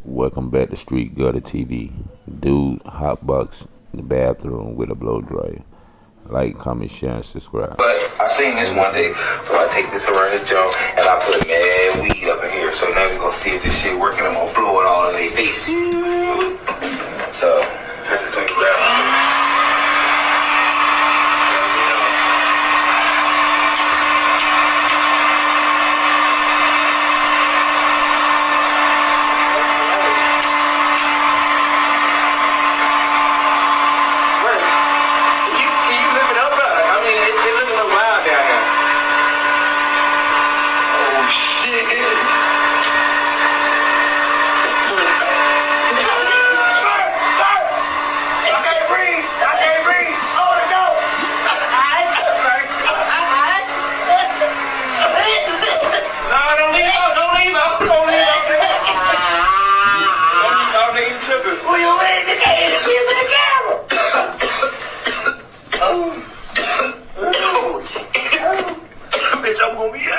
Welcome back to Street Gutter TV. Dude, Hotbox in the bathroom with a blow dryer. Like, comment, share, and subscribe. But I seen this one day, so I take this around the jump and I put mad weed up in here. So now we're gonna see if this shit working. I'm gonna blow it all in their face. So I just think about I'm gonna be